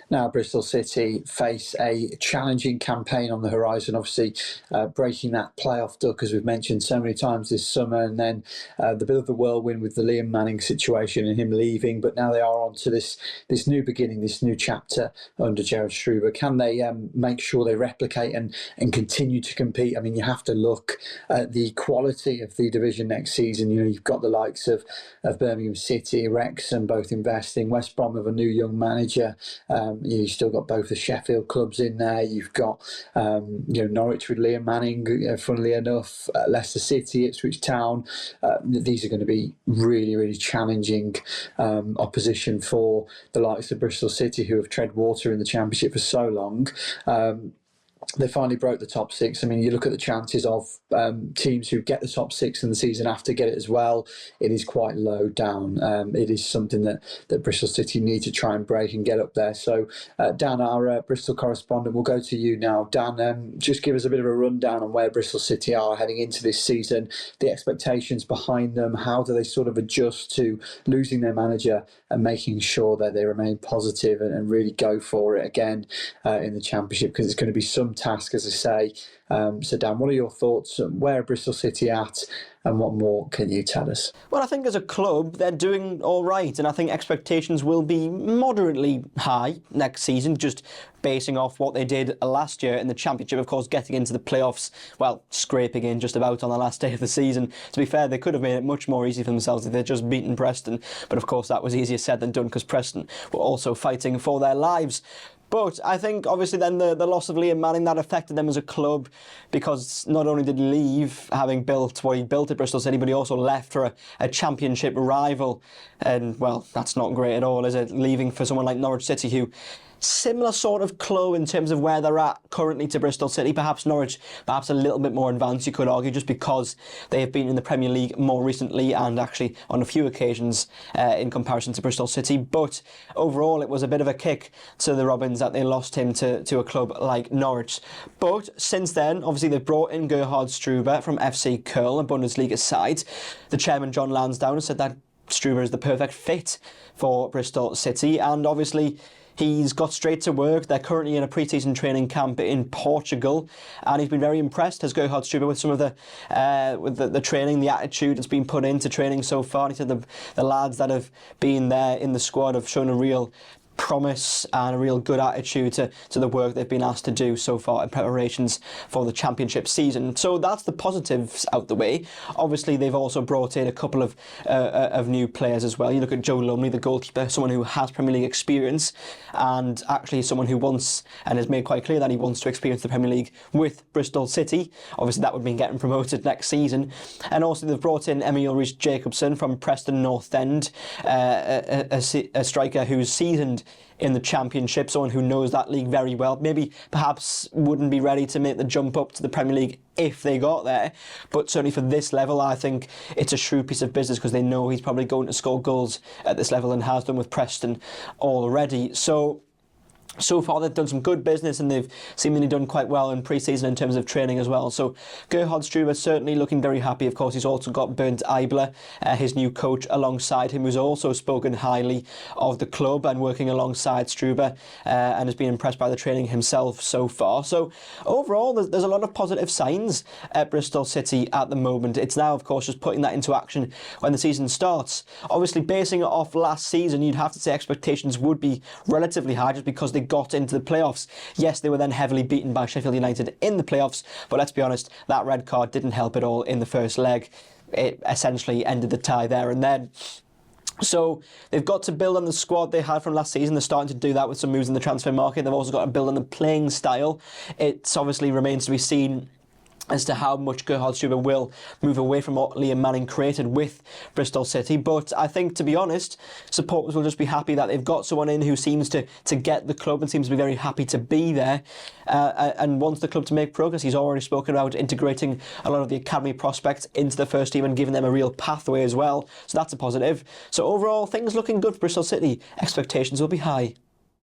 Now Bristol City face a challenging campaign on the horizon, obviously breaking that playoff duck, as we've mentioned so many times this summer, and then the bit of the whirlwind with the Liam Manning situation and him leaving. But now they are on to this new beginning, this new chapter under Gerard Struber. Can they make sure they replicate and continue to compete? I mean, you have to look at the quality of the division next season. You know, you've got the likes of Birmingham City, Wrexham, both investing, West Brom with a new young manager. You've still got both the Sheffield clubs in there. You've got Norwich with Liam Manning, funnily enough, Leicester City, Ipswich Town. These are going to be really, really challenging opposition for the likes of Bristol City, who have tread water in the Championship for so long. They finally broke the top six. I mean, you look at the chances of teams who get the top six in the season after get it as well, it is quite low down. It is something that Bristol City need to try and break and get up there. So, Dan, our Bristol correspondent, we'll go to you now. Dan, just give us a bit of a rundown on where Bristol City are heading into this season, the expectations behind them, how do they sort of adjust to losing their manager and making sure that they remain positive and really go for it again in the Championship, because it's going to be some task, as I say. So Dan, what are your thoughts? Where are Bristol City at, and what more can you tell us? Well, I think as a club they're doing all right, and I think expectations will be moderately high next season, just basing off what they did last year in the Championship. Of course, getting into the playoffs, well, scraping in just about on the last day of the season. To be fair, they could have made it much more easy for themselves if they'd just beaten Preston, but of course that was easier said than done, because Preston were also fighting for their lives. But I think obviously then the loss of Liam Manning, that affected them as a club, because not only did he leave having built what he built at Bristol City, but he also left for a Championship rival. And well, that's not great at all, is it? Leaving for someone like Norwich City, who similar sort of club in terms of where they're at currently to Bristol City. Perhaps Norwich, perhaps a little bit more advanced, you could argue, just because they have been in the Premier League more recently and actually on a few occasions in comparison to Bristol City. But overall, it was a bit of a kick to the Robins that they lost him to a club like Norwich. But since then, obviously, they've brought in Gerhard Struber from FC Köln, a Bundesliga side. The chairman, John Lansdowne, has said that Struber is the perfect fit for Bristol City, and obviously he's got straight to work. They're currently in a pre-season training camp in Portugal, and he's been very impressed, has Gerhard Struber, with some of the training, the attitude that's been put into training so far. And he said the lads that have been there in the squad have shown a real promise and a real good attitude to the work they've been asked to do so far in preparations for the Championship season. So that's the positives out the way. Obviously, they've also brought in a couple of new players as well. You look at Joe Lumley, the goalkeeper, someone who has Premier League experience, and actually someone who wants and has made quite clear that he wants to experience the Premier League with Bristol City. Obviously, that would mean getting promoted next season. And also they've brought in Emil Reece-Jacobson from Preston North End, a striker who's seasoned in the Championship, someone who knows that league very well. Maybe perhaps wouldn't be ready to make the jump up to the Premier League if they got there, but certainly for this level I think it's a shrewd piece of business, because they know he's probably going to score goals at this level and has done with Preston already. So far they've done some good business, and they've seemingly done quite well in pre-season in terms of training as well. So Gerhard Struber certainly looking very happy. Of course, he's also got Bernd Eibler, his new coach, alongside him, who's also spoken highly of the club and working alongside Struber, and has been impressed by the training himself so far. So overall, there's a lot of positive signs at Bristol City at the moment. It's now, of course, just putting that into action when the season starts. Obviously, basing it off last season, you'd have to say expectations would be relatively high, just because they got into the playoffs. Yes, they were then heavily beaten by Sheffield United in the playoffs, but let's be honest, that red card didn't help at all in the first leg. It essentially ended the tie there and then. So they've got to build on the squad they had from last season. They're starting to do that with some moves in the transfer market. They've also got to build on the playing style. It obviously remains to be seen as to how much Gerhard Struber will move away from what Liam Manning created with Bristol City. But I think, to be honest, supporters will just be happy that they've got someone in who seems to get the club and seems to be very happy to be there, and wants the club to make progress. He's already spoken about integrating a lot of the academy prospects into the first team and giving them a real pathway as well. So that's a positive. So overall, things looking good for Bristol City. Expectations will be high.